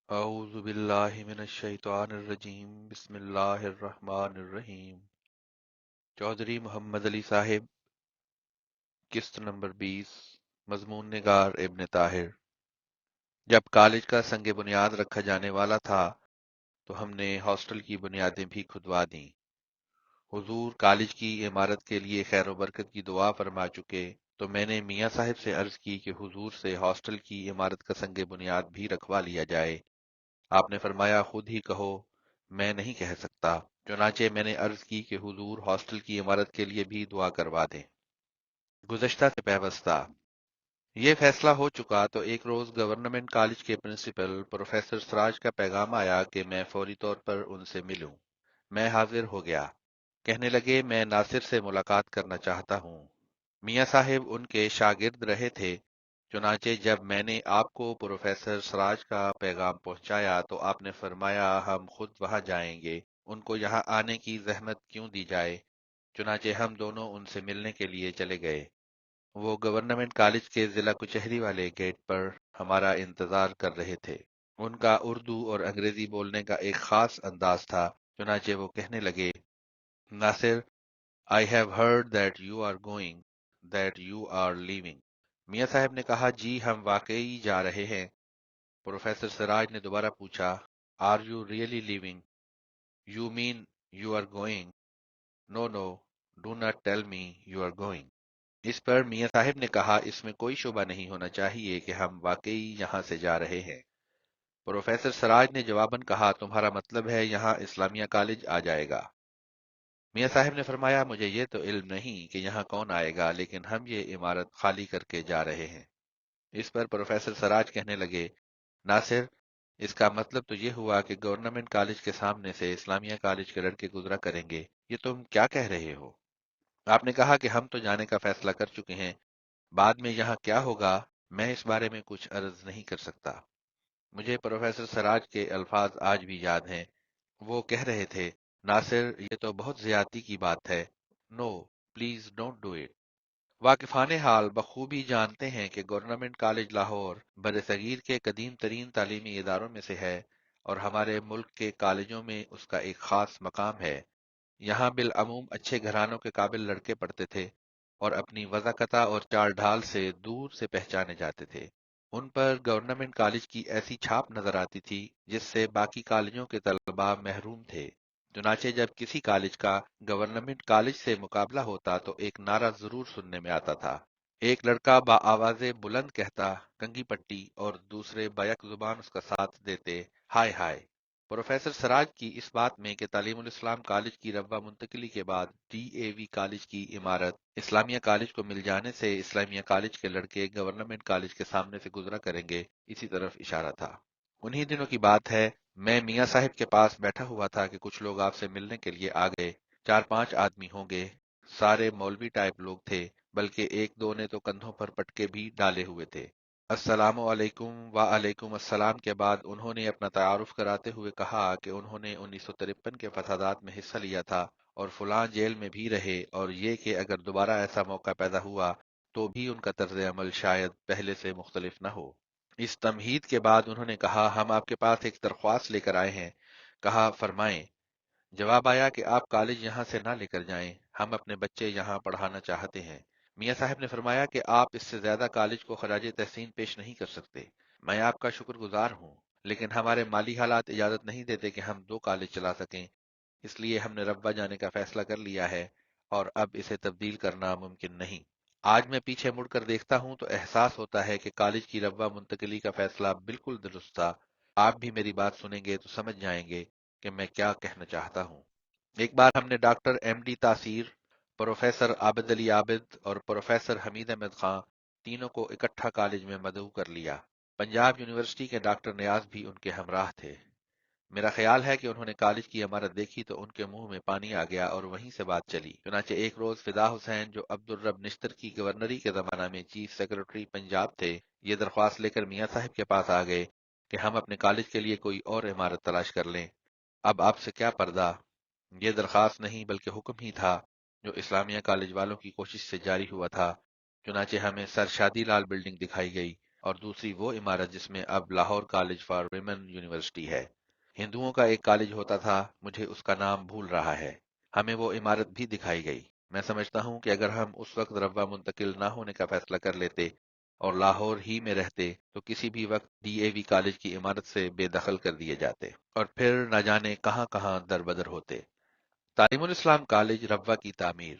اعوذ باللہ من الشیطان الرجیم بسم اللہ الرحمن الرحیم چودھری محمد علی صاحب قسط نمبر 20 مضمون نگار ابن طاہر جب کالج کا سنگ بنیاد رکھا جانے والا تھا تو ہم نے ہاسٹل کی بنیادیں بھی کھدوا دیں۔ حضور کالج کی عمارت کے لیے خیر و برکت کی دعا فرما چکے تو میں نے میاں صاحب سے عرض کی کہ حضور سے ہاسٹل کی عمارت کا سنگ بنیاد بھی رکھوا لیا جائے۔ آپ نے فرمایا خود ہی کہو، میں نہیں کہہ سکتا۔ چنانچہ میں نے عرض کی کہ حضور ہاسٹل کی عمارت کے لیے بھی دعا کروا دیں۔ گزشتہ سے پیوستہ یہ فیصلہ ہو چکا تو ایک روز گورنمنٹ کالج کے پرنسپل پروفیسر سراج کا پیغام آیا کہ میں فوری طور پر ان سے ملوں۔ میں حاضر ہو گیا۔ کہنے لگے میں ناصر سے ملاقات کرنا چاہتا ہوں۔ میاں صاحب ان کے شاگرد رہے تھے، چنانچہ جب میں نے آپ کو پروفیسر سراج کا پیغام پہنچایا تو آپ نے فرمایا ہم خود وہاں جائیں گے، ان کو یہاں آنے کی زحمت کیوں دی جائے۔ چنانچہ ہم دونوں ان سے ملنے کے لیے چلے گئے۔ وہ گورنمنٹ کالج کے ضلع کچہری والے گیٹ پر ہمارا انتظار کر رہے تھے۔ ان کا اردو اور انگریزی بولنے کا ایک خاص انداز تھا، چنانچہ وہ کہنے لگے، ناصر I have heard that you are going, that you are leaving۔ میاں صاحب نے کہا جی ہم واقعی جا رہے ہیں۔ پروفیسر سراج نے دوبارہ پوچھا Are you really leaving? You mean you are going? No, no, do not tell me you are going۔ اس پر میاں صاحب نے کہا اس میں کوئی شبہ نہیں ہونا چاہیے کہ ہم واقعی یہاں سے جا رہے ہیں۔ پروفیسر سراج نے جواباً کہا تمہارا مطلب ہے یہاں اسلامیہ کالج آ جائے گا۔ میاں صاحب نے فرمایا مجھے یہ تو علم نہیں کہ یہاں کون آئے گا، لیکن ہم یہ عمارت خالی کر کے جا رہے ہیں۔ اس پر پروفیسر سراج کہنے لگے ناصر اس کا مطلب تو یہ ہوا کہ گورنمنٹ کالج کے سامنے سے اسلامیہ کالج کے لڑکے گزرا کریں گے، یہ تم کیا کہہ رہے ہو؟ آپ نے کہا کہ ہم تو جانے کا فیصلہ کر چکے ہیں، بعد میں یہاں کیا ہوگا میں اس بارے میں کچھ عرض نہیں کر سکتا۔ مجھے پروفیسر سراج کے الفاظ آج بھی یاد ہیں۔ وہ کہہ رہے تھے ناصر یہ تو بہت زیادتی کی بات ہے، نو پلیز ڈونٹ ڈو اٹ۔ واقفان حال بخوبی جانتے ہیں کہ گورنمنٹ کالج لاہور برصغیر کے قدیم ترین تعلیمی اداروں میں سے ہے اور ہمارے ملک کے کالجوں میں اس کا ایک خاص مقام ہے۔ یہاں بالعموم اچھے گھرانوں کے قابل لڑکے پڑھتے تھے اور اپنی وضاقتہ اور چال ڈھال سے دور سے پہچانے جاتے تھے۔ ان پر گورنمنٹ کالج کی ایسی چھاپ نظر آتی تھی جس سے باقی کالجوں کے طلباء محروم تھے۔ چنانچہ جب کسی کالج کا گورنمنٹ کالج سے مقابلہ ہوتا تو ایک نعرہ ضرور سننے میں آتا تھا۔ ایک لڑکا بآواز بلند کہتا کنگی پٹی اور دوسرے بیک زبان اس کا ساتھ دیتے ہائے ہائے۔ پروفیسر سراج کی اس بات میں کہ تعلیم الاسلام کالج کی رغبہ منتقلی کے بعد ڈی اے وی کالج کی عمارت اسلامیہ کالج کو مل جانے سے اسلامیہ کالج کے لڑکے گورنمنٹ کالج کے سامنے سے گزرا کریں گے، اسی طرف اشارہ تھا۔ انہی دنوں کی بات ہے، میں میاں صاحب کے پاس بیٹھا ہوا تھا کہ کچھ لوگ آپ سے ملنے کے لیے آ گئے۔ 4-5 آدمی ہوں گے، سارے مولوی ٹائپ لوگ تھے، بلکہ ایک دو نے تو کندھوں پر پٹکے بھی ڈالے ہوئے تھے۔ السلام علیکم وعلیکم السلام کے بعد انہوں نے اپنا تعارف کراتے ہوئے کہا کہ انہوں نے 1953 کے فسادات میں حصہ لیا تھا اور فلاں جیل میں بھی رہے، اور یہ کہ اگر دوبارہ ایسا موقع پیدا ہوا تو بھی ان کا طرز عمل شاید پہلے سے مختلف نہ ہو۔ اس تمہید کے بعد انہوں نے کہا ہم آپ کے پاس ایک درخواست لے کر آئے ہیں۔ کہا فرمائیں۔ جواب آیا کہ آپ کالج یہاں سے نہ لے کر جائیں، ہم اپنے بچے یہاں پڑھانا چاہتے ہیں۔ میاں صاحب نے فرمایا کہ آپ اس سے زیادہ کالج کو خراج تحسین پیش نہیں کر سکتے۔ میں آپ کا شکر گزار ہوں، لیکن ہمارے مالی حالات اجازت نہیں دیتے کہ ہم 2 کالج چلا سکیں، اس لیے ہم نے ربوہ جانے کا فیصلہ کر لیا ہے اور اب اسے تبدیل کرنا ممکن نہیں۔ آج میں پیچھے مڑ کر دیکھتا ہوں تو احساس ہوتا ہے کہ کالج کی ربوہ منتقلی کا فیصلہ بالکل درست تھا۔ آپ بھی میری بات سنیں گے تو سمجھ جائیں گے کہ میں کیا کہنا چاہتا ہوں۔ ایک بار ہم نے ڈاکٹر ایم ڈی تاثیر، پروفیسر عابد علی عابد اور پروفیسر حمید احمد خان تینوں کو اکٹھا کالج میں مدعو کر لیا۔ پنجاب یونیورسٹی کے ڈاکٹر نیاز بھی ان کے ہمراہ تھے۔ میرا خیال ہے کہ انہوں نے کالج کی عمارت دیکھی تو ان کے منہ میں پانی آ گیا اور وہیں سے بات چلی۔ چنانچہ ایک روز فدا حسین جو عبدالرب نشتر کی گورنری کے زمانہ میں چیف سیکرٹری پنجاب تھے، یہ درخواست لے کر میاں صاحب کے پاس آ گئے کہ ہم اپنے کالج کے لیے کوئی اور عمارت تلاش کر لیں۔ اب آپ سے کیا پردہ، یہ درخواست نہیں بلکہ حکم ہی تھا جو اسلامیہ کالج والوں کی کوشش سے جاری ہوا تھا۔ چنانچہ ہمیں سر شادی لال بلڈنگ دکھائی گئی اور دوسری وہ عمارت جس میں اب Lahore college for women university ہے۔ ہندوؤں کا ایک کالج ہوتا تھا، مجھے اس کا نام بھول رہا ہے۔ ہمیں وہ عمارت بھی دکھائی گئی۔ میں سمجھتا ہوں کہ اگر ہم اس وقت روا منتقل نہ ہونے کا فیصلہ کر لیتے اور لاہور ہی میں رہتے تو کسی بھی وقت ڈی اے وی کالج کی عمارت سے بے دخل کر دیے جاتے اور پھر نہ جانے کہاں کہاں در بدر ہوتے۔ تعلیم الاسلام کالج روا کی تعمیر۔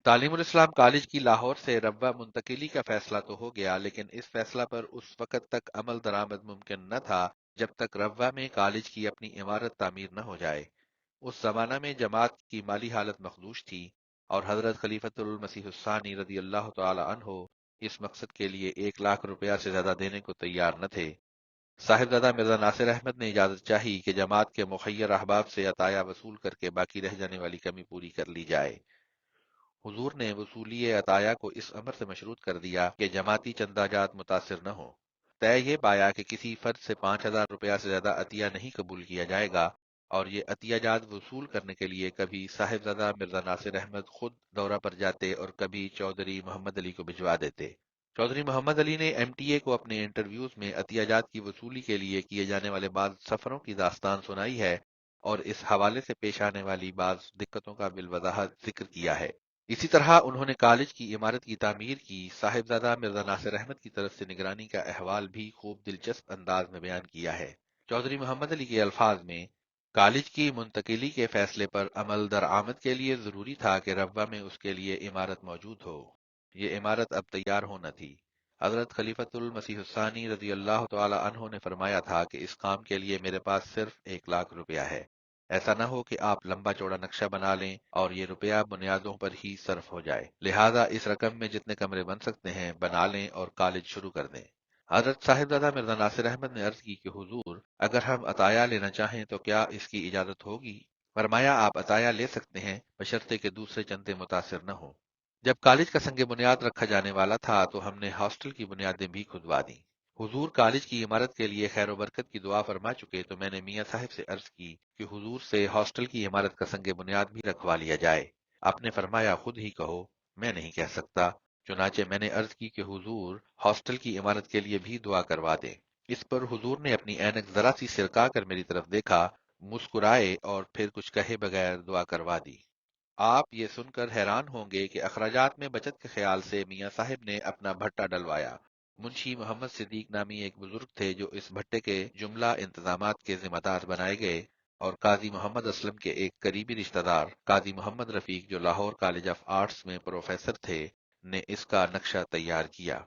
تعلیم الاسلام کالج کی لاہور سے روا منتقلی کا فیصلہ تو ہو گیا، لیکن اس فیصلہ پر اس وقت تک عمل درآمد ممکن نہ تھا جب تک روا میں کالج کی اپنی عمارت تعمیر نہ ہو جائے۔ اس زمانہ میں جماعت کی مالی حالت مخدوش تھی اور حضرت خلیفۃ المسیح الثانی رضی اللہ تعالی عنہ اس مقصد کے لیے 1 لاکھ روپیہ سے زیادہ دینے کو تیار نہ تھے۔ صاحبزادہ مرزا ناصر احمد نے اجازت چاہی کہ جماعت کے مخیر احباب سے عطایہ وصول کر کے باقی رہ جانے والی کمی پوری کر لی جائے۔ حضور نے وصولی عطایہ کو اس امر سے مشروط کر دیا کہ جماعتی چندہ جات متاثر نہ ہوں۔ طے یہ پایا کہ کسی فرد سے 5,000 روپیہ سے زیادہ عطیہ نہیں قبول کیا جائے گا، اور یہ عطیہ جات وصول کرنے کے لیے کبھی صاحبزادہ مرزا ناصر احمد خود دورہ پر جاتے اور کبھی چودھری محمد علی کو بھجوا دیتے۔ چودھری محمد علی نے ایم ٹی اے کو اپنے انٹرویوز میں عطیہ جات کی وصولی کے لیے کیے جانے والے بعض سفروں کی داستان سنائی ہے اور اس حوالے سے پیش آنے والی بعض دقتوں کا بالوضاحت ذکر کیا ہے۔ اسی طرح انہوں نے کالج کی عمارت کی تعمیر کی صاحبزادہ مرزا ناصر احمد کی طرف سے نگرانی کا احوال بھی خوب دلچسپ انداز میں بیان کیا ہے۔ چودھری محمد علی کے الفاظ میں، کالج کی منتقلی کے فیصلے پر عمل درآمد کے لیے ضروری تھا کہ روا میں اس کے لیے عمارت موجود ہو۔ یہ عمارت اب تیار ہونا تھی۔ حضرت خلیفۃ المسیح الثانی رضی اللہ تعالی عنہ نے فرمایا تھا کہ اس کام کے لیے میرے پاس صرف 1 لاکھ روپیہ ہے۔ ایسا نہ ہو کہ آپ لمبا چوڑا نقشہ بنا لیں اور یہ روپیہ بنیادوں پر ہی صرف ہو جائے، لہذا اس رقم میں جتنے کمرے بن سکتے ہیں بنا لیں اور کالج شروع کر دیں۔ حضرت صاحبزادہ مرزا ناصر احمد نے عرض کی کہ حضور، اگر ہم عطایہ لینا چاہیں تو کیا اس کی اجازت ہوگی؟ فرمایا، آپ عطایہ لے سکتے ہیں بشرطے کہ دوسرے چندے متاثر نہ ہوں۔ جب کالج کا سنگ بنیاد رکھا جانے والا تھا تو ہم نے ہاسٹل کی بنیادیں بھی کھدوا دیں۔ حضور کالج کی عمارت کے لیے خیر و برکت کی دعا فرما چکے تو میں نے میاں صاحب سے عرض کی کہ حضور سے ہاسٹل کی عمارت کا سنگ بنیاد بھی رکھوا لیا جائے۔ آپ نے فرمایا، خود ہی کہو، میں نہیں کہہ سکتا۔ چنانچہ میں نے عرض کی کہ حضور ہاسٹل کی عمارت کے لیے بھی دعا کروا دیں۔ اس پر حضور نے اپنی اینک ذرا سی سرکا کر میری طرف دیکھا، مسکرائے اور پھر کچھ کہے بغیر دعا کروا دی۔ آپ یہ سن کر حیران ہوں گے کہ اخراجات میں بچت کے خیال سے میاں صاحب نے اپنا بھٹا ڈلوایا۔ منشی محمد صدیق نامی ایک بزرگ تھے جو اس بھٹے کے جملہ انتظامات کے ذمہ دار بنائے گئے، اور قاضی محمد اسلم کے ایک قریبی رشتہ دار قاضی محمد رفیق جو لاہور کالج آف آرٹس میں پروفیسر تھے نے اس کا نقشہ تیار کیا۔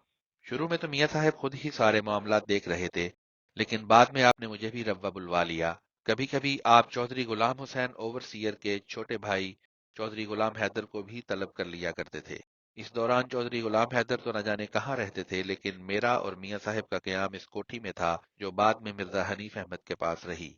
شروع میں تو میاں صاحب خود ہی سارے معاملات دیکھ رہے تھے، لیکن بعد میں آپ نے مجھے بھی روا بلوا لیا۔ کبھی کبھی آپ چودھری غلام حسین اوورسیئر کے چھوٹے بھائی چودھری غلام حیدر کو بھی طلب کر لیا کرتے تھے۔ اس دوران چودھری غلام حیدر تو نہ جانے کہاں رہتے تھے، لیکن میرا اور میاں صاحب کا قیام اس کوٹھی میں تھا جو بعد میں مرزا حنیف احمد کے پاس رہی۔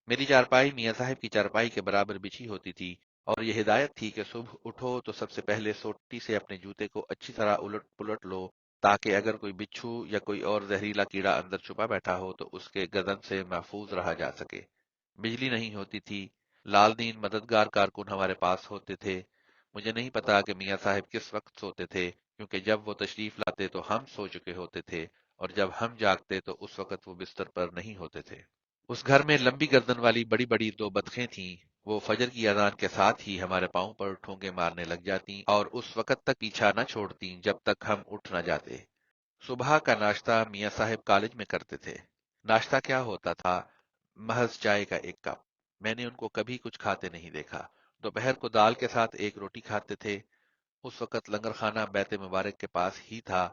میری چارپائی میاں صاحب کی چارپائی کے برابر بچھی ہوتی تھی، اور یہ ہدایت تھی کہ صبح اٹھو تو سب سے پہلے سوٹی سے اپنے جوتے کو اچھی طرح الٹ پلٹ لو، تاکہ اگر کوئی بچھو یا کوئی اور زہریلا کیڑا اندر چھپا بیٹھا ہو تو اس کے گردن سے محفوظ رہا جا سکے۔ بجلی نہیں ہوتی تھی۔ لال دین مددگار کارکن ہمارے پاس ہوتے تھے۔ مجھے نہیں پتا کہ میاں صاحب کس وقت سوتے تھے، کیونکہ جب وہ تشریف لاتے تو ہم سو چکے ہوتے تھے، اور جب ہم جاگتے تو اس وقت وہ بستر پر نہیں ہوتے تھے۔ اس گھر میں لمبی گردن والی بڑی بڑی 2 بطخیں تھیں۔ وہ فجر کی اذان کے ساتھ ہی ہمارے پاؤں پر ٹھونگے مارنے لگ جاتی اور اس وقت تک پیچھا نہ چھوڑتی جب تک ہم اٹھ نہ جاتے۔ صبح کا ناشتہ میاں صاحب کالج میں کرتے تھے۔ ناشتہ کیا ہوتا تھا؟ محض چائے کا 1 کپ۔ میں نے ان کو کبھی کچھ کھاتے نہیں دیکھا۔ دوپہر کو دال کے ساتھ 1 روٹی کھاتے تھے۔ اس وقت لنگر خانہ بیت مبارک کے پاس ہی تھا۔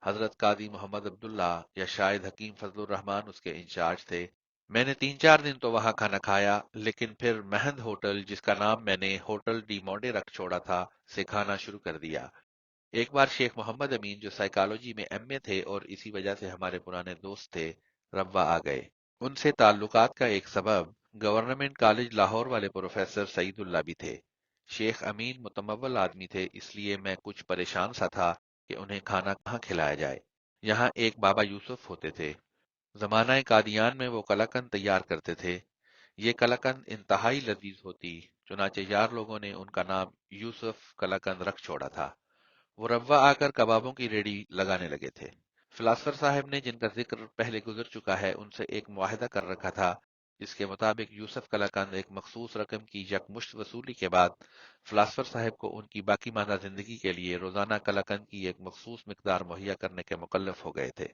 حضرت قاضی محمد عبداللہ یا شاید حکیم فضل الرحمان اس کے انچارج تھے۔ میں نے 3 4 دن تو وہاں کھانا کھایا، لیکن پھر مہند ہوٹل، جس کا نام میں نے ہوٹل ڈی مونڈے رکھ چھوڑا تھا، سے کھانا شروع کر دیا۔ ایک بار شیخ محمد امین جو سائیکالوجی میں ایم اے تھے اور اسی وجہ سے ہمارے پرانے دوست تھے، روا آ گئے۔ ان سے تعلقات کا ایک سبب گورنمنٹ کالج لاہور والے پروفیسر سعید اللہ بھی تھے۔ شیخ امین متمول آدمی تھے، اس لیے میں کچھ پریشان سا تھا کہ انہیں کھانا کہاں کھلایا جائے۔ یہاں ایک بابا یوسف ہوتے تھے۔ زمانہ قادیان میں وہ کلاکند تیار کرتے تھے۔ یہ کلاکند انتہائی لذیذ ہوتی، چنانچہ یار لوگوں نے ان کا نام یوسف کلاکند رکھ چھوڑا تھا۔ وہ روا آ کر کبابوں کی ریڑھی لگانے لگے تھے۔ فلاسفر صاحب نے جن کا ذکر پہلے گزر چکا ہے ان سے ایک معاہدہ کر رکھا تھا، جس کے مطابق یوسف کلاکند ایک مخصوص رقم کی یکمشت وصولی کے بعد فلاسفر صاحب کو ان کی باقی ماندہ زندگی کے لیے روزانہ کلاکند کی ایک مخصوص مقدار مہیا کرنے کے مکلف ہو گئے تھے۔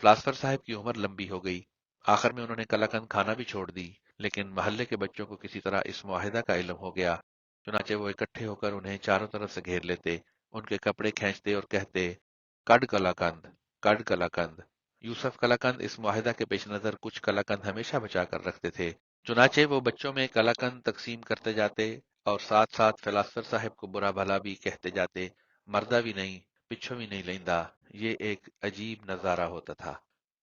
فلاسفر صاحب کی عمر لمبی ہو گئی، آخر میں انہوں نے کلاکند کھانا بھی چھوڑ دی، لیکن محلے کے بچوں کو کسی طرح اس معاہدہ کا علم ہو گیا، چنانچہ وہ اکٹھے ہو کر انہیں چاروں طرف سے گھیر لیتے، ان کے کپڑے کھینچتے اور کہتے، کڈ کلاکند، کڈ کلاکند۔ یوسف کلاکند اس معاہدہ کے پیش نظر کچھ کلاکند ہمیشہ بچا کر رکھتے تھے، چنانچہ وہ بچوں میں کلاکند تقسیم کرتے جاتے اور ساتھ ساتھ فلاسفر صاحب کو برا بھلا بھی کہتے جاتے، مردہ بھی نہیں، پچھو بھی نہیں لیندا۔ یہ ایک عجیب نظارہ ہوتا تھا۔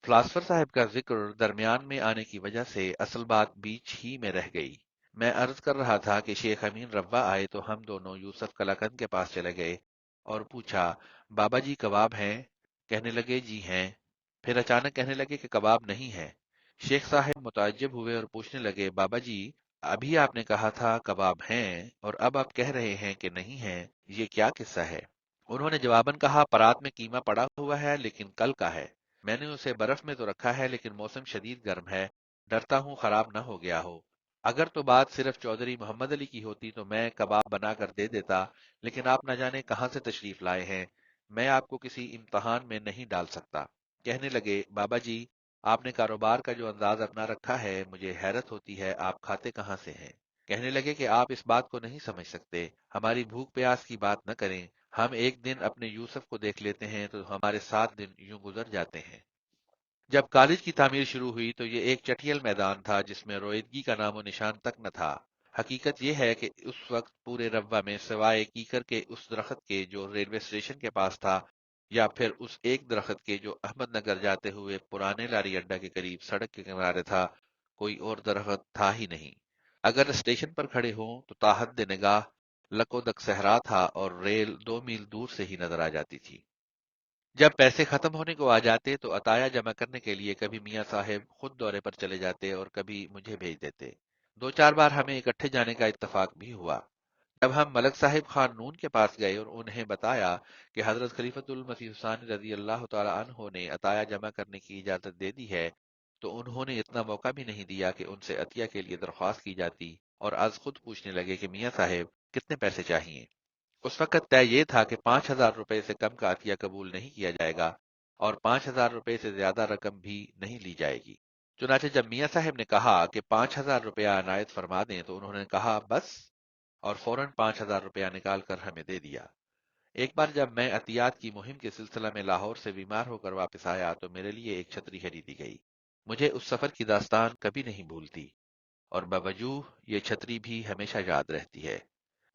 فلاسفر صاحب کا ذکر درمیان میں آنے کی وجہ سے اصل بات بیچ ہی میں رہ گئی۔ میں عرض کر رہا تھا کہ شیخ امین ربا آئے تو ہم دونوں یوسف کلاکند کے پاس چلے گئے اور پوچھا، بابا جی کباب ہیں؟ کہنے لگے جی ہیں۔ پھر اچانک کہنے لگے کہ کباب نہیں ہے۔ شیخ صاحب متعجب ہوئے اور پوچھنے لگے، بابا جی ابھی آپ نے کہا تھا کباب ہیں اور اب آپ کہہ رہے ہیں کہ نہیں ہیں، یہ کیا قصہ ہے؟ انہوں نے جواباً کہا، پرات میں قیمہ پڑا ہوا ہے لیکن کل کا ہے، میں نے اسے برف میں تو رکھا ہے لیکن موسم شدید گرم ہے، ڈرتا ہوں خراب نہ ہو گیا ہو۔ اگر تو بات صرف چودھری محمد علی کی ہوتی تو میں کباب بنا کر دے دیتا، لیکن آپ نہ جانے کہاں سے تشریف لائے ہیں، میں آپ کو کسی امتحان میں نہیں ڈال سکتا۔ کہنے لگے، بابا جی آپ نے کاروبار کا جو انداز اپنا رکھا ہے مجھے حیرت ہوتی ہے، آپ کھاتے کہاں سے ہیں؟ کہنے لگے کہ آپ اس بات کو نہیں سمجھ سکتے، ہماری بھوک پیاس کی بات نہ کریں، ہم ایک دن اپنے یوسف کو دیکھ لیتے ہیں تو ہمارے 7 دن یوں گزر جاتے ہیں۔ جب کالج کی تعمیر شروع ہوئی تو یہ ایک چٹیل میدان تھا جس میں رویدگی کا نام و نشان تک نہ تھا۔ حقیقت یہ ہے کہ اس وقت پورے ربوہ میں سوائے کیکر کے اس درخت کے جو ریلوے اسٹیشن کے پاس تھا، یا پھر اس ایک درخت کے جو احمد نگر جاتے ہوئے پرانے لاری اڈا کے قریب سڑک کے کنارے تھا، کوئی اور درخت تھا ہی نہیں۔ اگر اسٹیشن پر کھڑے ہوں تو تاحد نگاہ لکودک صحرا تھا اور ریل 2 میل دور سے ہی نظر آ جاتی تھی۔ جب پیسے ختم ہونے کو آ جاتے تو عطایا جمع کرنے کے لیے کبھی میاں صاحب خود دورے پر چلے جاتے اور کبھی مجھے بھیج دیتے۔ 2 4 بار ہمیں اکٹھے جانے کا اتفاق بھی ہوا۔ جب ہم ملک صاحب خان نون کے پاس گئے اور انہیں بتایا کہ حضرت خلیفۃ المسیح ثانی رضی اللہ تعالی عنہ نے عطایا جمع کرنے کی اجازت دے دی ہے، تو انہوں نے اتنا موقع بھی نہیں دیا کہ ان سے عطیہ کے لیے درخواست کی جاتی اور از خود پوچھنے لگے کہ میاں صاحب کتنے پیسے چاہیے۔ اس وقت طے یہ تھا کہ 5,000 روپے سے کم کا عطیہ قبول نہیں کیا جائے گا اور 5,000 روپے سے زیادہ رقم بھی نہیں لی جائے گی۔ چنانچہ جب میاں صاحب نے کہا کہ 5,000 روپیہ عنایت فرما دیں تو انہوں نے کہا بس، اور فوراً 5,000 روپیہ نکال کر ہمیں دے دیا۔ ایک بار جب میں عطیات کی مہم کے سلسلہ میں لاہور سے بیمار ہو کر واپس آیا تو میرے لیے ایک چھتری خریدی گئی۔ مجھے اس سفر کی داستان کبھی نہیں بھولتی، اور بوجوہ یہ چھتری بھی ہمیشہ یاد رہتی ہے۔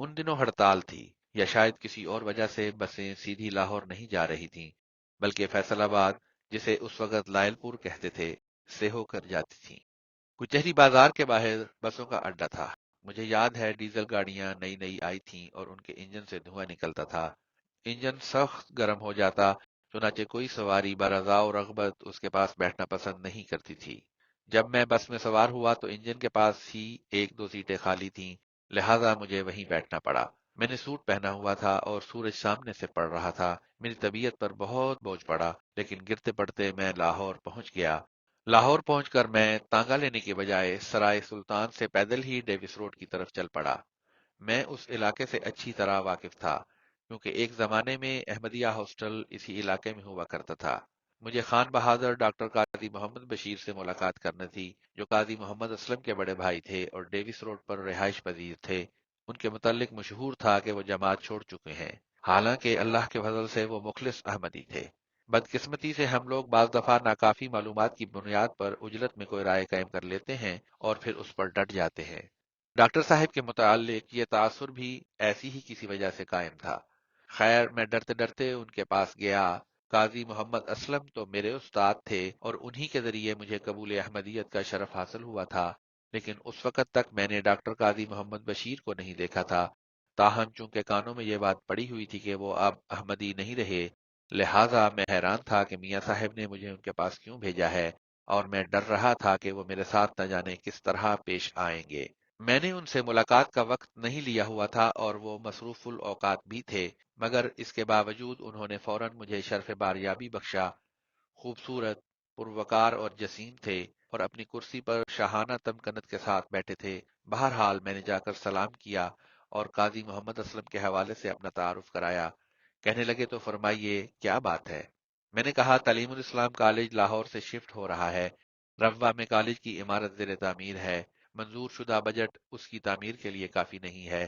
ان دنوں ہڑتال تھی، یا شاید کسی اور وجہ سے بسیں سیدھی لاہور نہیں جا رہی تھیں، بلکہ فیصل آباد، جسے اس وقت لائل پور کہتے تھے، سے ہو کر جاتی تھیں۔ کچہری بازار کے باہر بسوں کا اڈا تھا۔ مجھے یاد ہے ڈیزل گاڑیاں نئی نئی آئی تھیں اور ان کے انجن سے دھواں نکلتا تھا۔ انجن سخت گرم ہو جاتا، چنانچہ کوئی سواری برضا و رغبت اس کے پاس بیٹھنا پسند نہیں کرتی تھی۔ جب میں بس میں سوار ہوا تو انجن کے پاس ہی 1 2 سیٹیں خالی تھیں، لہذا مجھے وہیں بیٹھنا پڑا۔ میں نے سوٹ پہنا ہوا تھا اور سورج سامنے سے پڑ رہا تھا۔ میری طبیعت پر بہت بوجھ پڑا، لیکن گرتے پڑتے میں لاہور پہنچ گیا۔ لاہور پہنچ کر میں تانگا لینے کے بجائے سرائے سلطان سے پیدل ہی ڈیوس روڈ کی طرف چل پڑا۔ میں اس علاقے سے اچھی طرح واقف تھا، کیونکہ ایک زمانے میں احمدیہ ہاسٹل اسی علاقے میں ہوا کرتا تھا۔ مجھے خان بہادر ڈاکٹر قاضی محمد بشیر سے ملاقات کرنی تھی، جو قاضی محمد اسلم کے بڑے بھائی تھے اور ڈیوس روڈ پر رہائش پذیر تھے۔ ان کے متعلق مشہور تھا کہ وہ جماعت چھوڑ چکے ہیں، حالانکہ اللہ کے فضل سے وہ مخلص احمدی تھے۔ بدقسمتی سے ہم لوگ بعض دفعہ ناکافی معلومات کی بنیاد پر عجلت میں کوئی رائے قائم کر لیتے ہیں اور پھر اس پر ڈٹ جاتے ہیں۔ ڈاکٹر صاحب کے متعلق یہ تاثر بھی ایسی ہی کسی وجہ سے قائم تھا۔ خیر، میں ڈرتے ڈرتے ان کے پاس گیا۔ قاضی محمد اسلم تو میرے استاد تھے اور انہی کے ذریعے مجھے قبول احمدیت کا شرف حاصل ہوا تھا، لیکن اس وقت تک میں نے ڈاکٹر قاضی محمد بشیر کو نہیں دیکھا تھا۔ تاہم چونکہ کانوں میں یہ بات پڑی ہوئی تھی کہ وہ اب احمدی نہیں رہے، لہذا میں حیران تھا کہ میاں صاحب نے مجھے ان کے پاس کیوں بھیجا ہے، اور میں ڈر رہا تھا کہ وہ میرے ساتھ نہ جانے کس طرح پیش آئیں گے۔ میں نے ان سے ملاقات کا وقت نہیں لیا ہوا تھا اور وہ مصروف الاوقات بھی تھے، مگر اس کے باوجود انہوں نے فوراً مجھے شرف باریابی بخشا، خوبصورت، پروقار اور جسیم تھے اور اپنی کرسی پر شاہانہ تمکنت کے ساتھ بیٹھے تھے۔ بہرحال میں نے جا کر سلام کیا اور قاضی محمد اسلم کے حوالے سے اپنا تعارف کرایا۔ کہنے لگے تو فرمائیے کیا بات ہے؟ میں نے کہا تعلیم الاسلام کالج لاہور سے شفٹ ہو رہا ہے۔ روا میں کالج کی عمارت زیر تعمیر ہے۔ منظور شدہ بجٹ اس کی تعمیر کے لیے کافی نہیں ہے،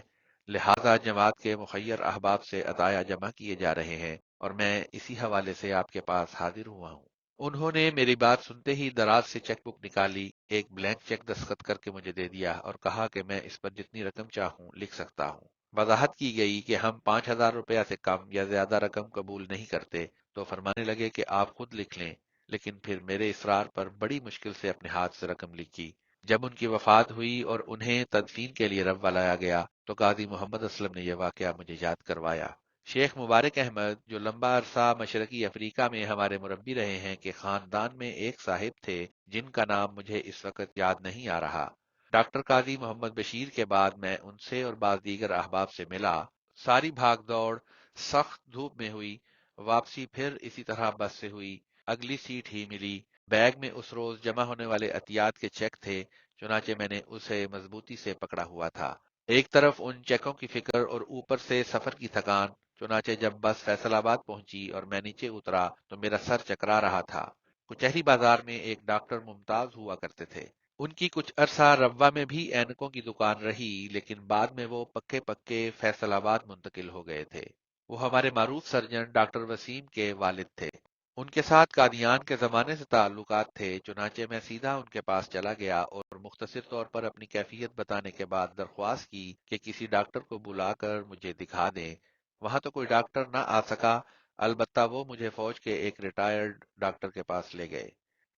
لہذا جماعت کے مخیر احباب سے عطایا جمع کیے جا رہے ہیں اور میں اسی حوالے سے آپ کے پاس حاضر ہوا ہوں۔ انہوں نے میری بات سنتے ہی دراز سے چیک بک نکالی، ایک بلینک چیک دستخط کر کے مجھے دے دیا اور کہا کہ میں اس پر جتنی رقم چاہوں لکھ سکتا ہوں۔ وضاحت کی گئی کہ ہم 5,000 روپیہ سے کم یا زیادہ رقم قبول نہیں کرتے، تو فرمانے لگے کہ آپ خود لکھ لیں، لیکن پھر میرے اصرار پر بڑی مشکل سے اپنے ہاتھ سے رقم لکھی۔ جب ان کی وفات ہوئی اور انہیں تدفین کے لیے روا لایا گیا تو قاضی محمد اسلم نے یہ واقعہ مجھے یاد کروایا۔ شیخ مبارک احمد جو لمبا عرصہ مشرقی افریقہ میں ہمارے مربی رہے ہیں کہ خاندان میں ایک صاحب تھے جن کا نام مجھے اس وقت یاد نہیں آ رہا۔ ڈاکٹر قاضی محمد بشیر کے بعد میں ان سے اور بعض دیگر احباب سے ملا۔ ساری بھاگ دوڑ سخت دھوپ میں ہوئی، واپسی پھر اسی طرح بس سے ہوئی۔ اگلی سیٹ ہی ملی۔ بیگ میں اس روز جمع ہونے والے عطیات کے چیک تھے، چنانچہ میں نے اسے مضبوطی سے پکڑا ہوا تھا۔ ایک طرف ان چیکوں کی فکر اور اوپر سے سفر کی تھکان، چنانچہ جب بس فیصل آباد پہنچی اور میں نیچے اترا تو میرا سر چکرا رہا تھا۔ کچہری بازار میں ایک ڈاکٹر ممتاز ہوا کرتے تھے۔ ان کی کچھ عرصہ روا میں بھی اینکوں کی دکان رہی، لیکن بعد میں وہ پکے پکے فیصل آباد منتقل ہو گئے تھے۔ وہ ہمارے معروف سرجن ڈاکٹر وسیم کے والد تھے۔ ان کے ساتھ قادیان کے زمانے سے تعلقات تھے، چنانچہ میں سیدھا ان کے پاس چلا گیا اور مختصر طور پر اپنی کیفیت بتانے کے بعد درخواست کی کہ کسی ڈاکٹر کو بلا کر مجھے دکھا دیں۔ وہاں تو کوئی ڈاکٹر نہ آ سکا، البتہ وہ مجھے فوج کے ایک ریٹائرڈ ڈاکٹر کے پاس لے گئے۔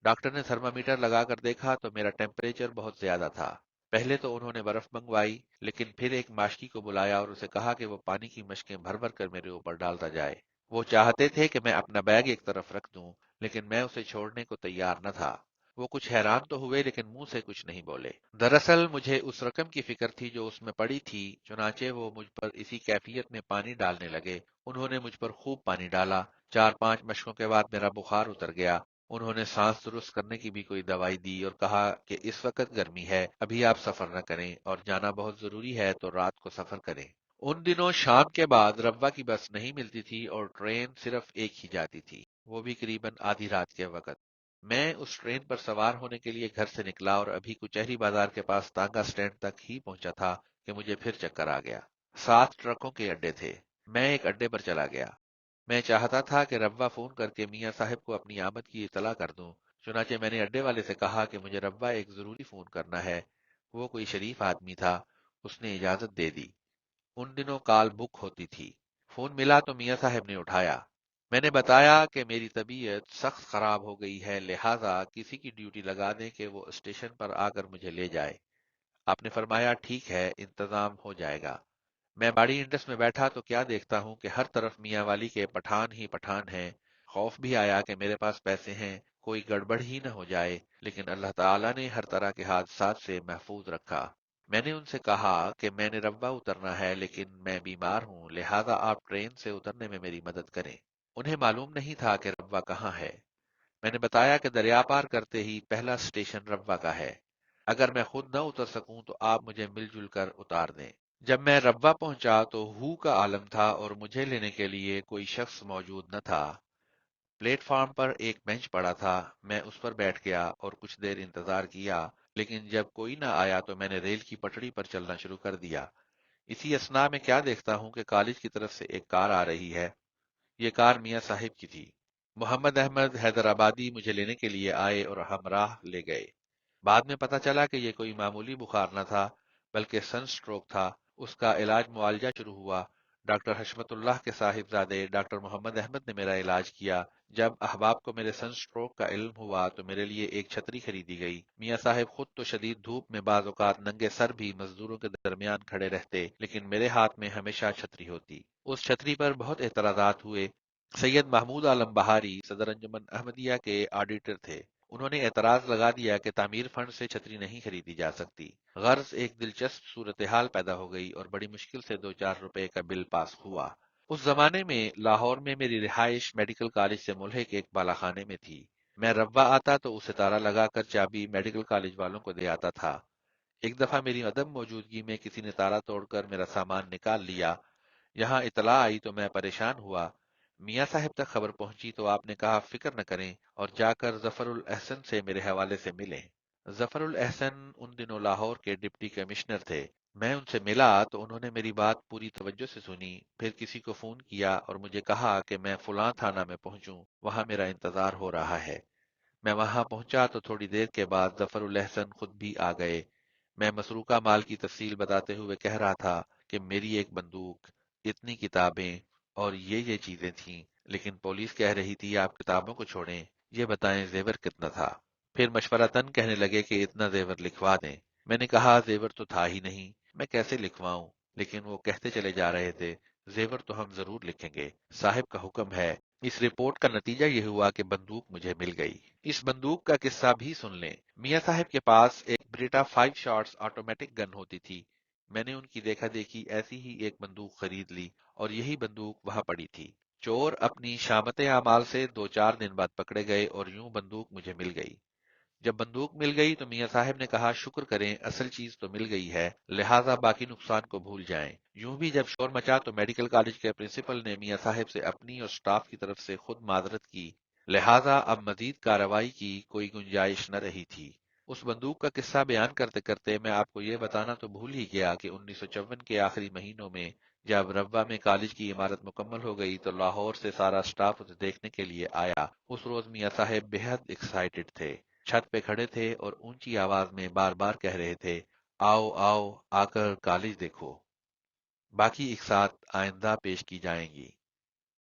ڈاکٹر نے تھرمامیٹر لگا کر دیکھا تو میرا ٹیمپریچر بہت زیادہ تھا۔ پہلے تو انہوں نے برف منگوائی، لیکن پھر ایک ماشکی کو بلایا اور اسے کہا کہ وہ پانی کی مشکیں بھر بھر کر میرے اوپر ڈالتا جائے۔ وہ چاہتے تھے کہ میں اپنا بیگ ایک طرف رکھ دوں، لیکن میں اسے چھوڑنے کو تیار نہ تھا۔ وہ کچھ حیران تو ہوئے لیکن منہ سے کچھ نہیں بولے۔ دراصل مجھے اس رقم کی فکر تھی جو اس میں پڑی تھی، چنانچہ وہ مجھ پر اسی کیفیت میں پانی ڈالنے لگے۔ انہوں نے مجھ پر خوب پانی ڈالا۔ 4-5 مشقوں کے بعد میرا بخار اتر گیا۔ انہوں نے سانس درست کرنے کی بھی کوئی دوائی دی اور کہا کہ اس وقت گرمی ہے، ابھی آپ سفر نہ کریں اور جانا بہت ضروری ہے تو رات کو سفر کریں۔ ان دنوں شام کے بعد روا کی بس نہیں ملتی تھی اور ٹرین صرف ایک ہی جاتی تھی، وہ بھی قریباً آدھی رات کے وقت۔ میں اس ٹرین پر سوار ہونے کے لیے گھر سے نکلا اور ابھی کچہری بازار کے پاس تانگا سٹینڈ تک ہی پہنچا تھا کہ مجھے پھر چکر آ گیا۔ 7 ٹرکوں کے اڈے تھے۔ میں ایک اڈے پر چلا گیا۔ میں چاہتا تھا کہ روا فون کر کے میاں صاحب کو اپنی آمد کی اطلاع کر دوں، چنانچہ میں نے اڈے والے سے کہا کہ مجھے روا ایک ضروری فون کرنا ہے۔ وہ کوئی شریف آدمی تھا، اس نے اجازت دے دی۔ ان دنوں کال بک ہوتی تھی۔ فون ملا تو میاں صاحب نے اٹھایا۔ میں نے بتایا کہ میری طبیعت سخت خراب ہو گئی ہے، لہٰذا کسی کی ڈیوٹی لگا دیں کہ وہ اسٹیشن پر آ کر مجھے لے جائے۔ آپ نے فرمایا ٹھیک ہے، انتظام ہو جائے گا۔ میں باڑی انڈس میں بیٹھا تو کیا دیکھتا ہوں کہ ہر طرف میاں والی کے پٹھان ہی پٹھان ہیں۔ خوف بھی آیا کہ میرے پاس پیسے ہیں، کوئی گڑبڑ ہی نہ ہو جائے، لیکن اللہ تعالیٰ نے ہر طرح کے حادثات سے محفوظ رکھا۔ میں نے ان سے کہا کہ میں نے روا اترنا ہے لیکن میں بیمار ہوں، لہذا آپ ٹرین سے اترنے میں میری مدد کریں۔ انہیں معلوم نہیں تھا کہ روا کہاں ہے۔ میں نے بتایا کہ دریا پار کرتے ہی پہلا اسٹیشن روا کا ہے۔ اگر میں خود نہ اتر سکوں تو آپ مجھے مل جل کر اتار دیں۔ جب میں روا پہنچا تو ہو کا عالم تھا اور مجھے لینے کے لیے کوئی شخص موجود نہ تھا۔ پلیٹ فارم پر ایک بینچ پڑا تھا، میں اس پر بیٹھ گیا اور کچھ دیر انتظار کیا، لیکن جب کوئی نہ آیا تو میں نے ریل کی پٹڑی پر چلنا شروع کر دیا۔ اسی اثناء میں کیا دیکھتا ہوں کہ کالج کی طرف سے ایک کار آ رہی ہے۔ یہ کار میاں صاحب کی تھی۔ محمد احمد حیدرآبادی مجھے لینے کے لیے آئے اور ہمراہ لے گئے۔ بعد میں پتا چلا کہ یہ کوئی معمولی بخار نہ تھا بلکہ سن سٹروک تھا۔ اس کا علاج معالجہ شروع ہوا۔ ڈاکٹر حشمت اللہ کے صاحبزادے ڈاکٹر محمد احمد نے میرا علاج کیا۔ جب احباب کو میرے سن سٹروک کا علم ہوا تو میرے لیے ایک چھتری خریدی گئی۔ میاں صاحب خود تو شدید دھوپ میں بعض اوقات ننگے سر بھی مزدوروں کے درمیان کھڑے رہتے، لیکن میرے ہاتھ میں ہمیشہ چھتری ہوتی۔ اس چھتری پر بہت اعتراضات ہوئے۔ سید محمود عالم بہاری صدر انجمن احمدیہ کے آڈیٹر تھے۔ انہوں نے اعتراض لگا دیا کہ تعمیر فنڈ سے چھتری نہیں خریدی جا سکتی۔ غرض ایک دلچسپ صورتحال پیدا ہو گئی اور بڑی مشکل سے 2-4 روپے کا بل پاس ہوا۔ اس زمانے میں لاہور میں میری رہائش میڈیکل کالج سے ملحق ایک بالا خانے میں تھی۔ میں ربوہ آتا تو اسے تالا لگا کر چابی میڈیکل کالج والوں کو دے آتا تھا۔ ایک دفعہ میری عدم موجودگی میں کسی نے تالا توڑ کر میرا سامان نکال لیا۔ یہاں اطلاع آئی تو میں پریشان ہوا۔ میاں صاحب تک خبر پہنچی تو آپ نے کہا فکر نہ کریں اور جا کر ظفر الاحسن سے میرے حوالے سے ملیں۔ ظفر الاحسن ان دنوں لاہور کے ڈپٹی کمشنر تھے۔ میں ان سے ملا تو انہوں نے میری بات پوری توجہ سے سنی، پھر کسی کو فون کیا اور مجھے کہا کہ میں فلاں تھانہ میں پہنچوں، وہاں میرا انتظار ہو رہا ہے۔ میں وہاں پہنچا تو تھوڑی دیر کے بعد ظفر الاحسن خود بھی آ گئے۔ میں مسروقہ مال کی تفصیل بتاتے ہوئے کہہ رہا تھا کہ میری ایک بندوق، اتنی کتابیں اور یہ چیزیں تھیں، لیکن پولیس کہہ رہی تھی آپ کتابوں کو چھوڑیں، یہ بتائیں زیور کتنا تھا۔ پھر مشورتاً کہنے لگے کہ اتنا زیور لکھوا دیں۔ میں نے کہا زیور تو تھا ہی نہیں، میں کیسے لکھواؤں؟ لیکن وہ کہتے چلے جا رہے تھے زیور تو ہم ضرور لکھیں گے، صاحب کا حکم ہے۔ اس رپورٹ کا نتیجہ یہ ہوا کہ بندوق مجھے مل گئی۔ اس بندوق کا قصہ بھی سن لیں۔ میاں صاحب کے پاس ایک بریٹا 5 شاٹس آٹومیٹک گن ہوتی تھی۔ میں نے ان کی دیکھا دیکھی ایسی ہی ایک بندوق خرید لی اور یہی بندوق وہاں پڑی تھی۔ چور اپنی شامت اعمال سے 2-4 دن بعد پکڑے گئے اور یوں بندوق مجھے مل گئی۔ جب بندوق مل گئی تو میاں صاحب نے کہا شکر کریں اصل چیز تو مل گئی ہے، لہٰذا باقی نقصان کو بھول جائیں۔ یوں بھی جب شور مچا تو میڈیکل کالج کے پرنسپل نے میاں صاحب سے اپنی اور سٹاف کی طرف سے خود معذرت کی، لہٰذا اب مزید کارروائی کی کوئی گنجائش نہ رہی تھی۔ اس بندوق کا قصہ بیان کرتے کرتے میں آپ کو یہ بتانا تو بھول ہی گیا کہ 1954 کے آخری مہینوں میں جب ربوہ میں کالج کی عمارت مکمل ہو گئی تو لاہور سے سارا سٹاف اسے دیکھنے کے لیے آیا۔ اس روز میاں صاحب بے حد ایکسائٹڈ تھے، چھت پہ کھڑے تھے اور اونچی آواز میں بار بار کہہ رہے تھے آؤ آؤ آ کر کالج دیکھو، باقی ایک ساتھ آئندہ پیش کی جائیں گی۔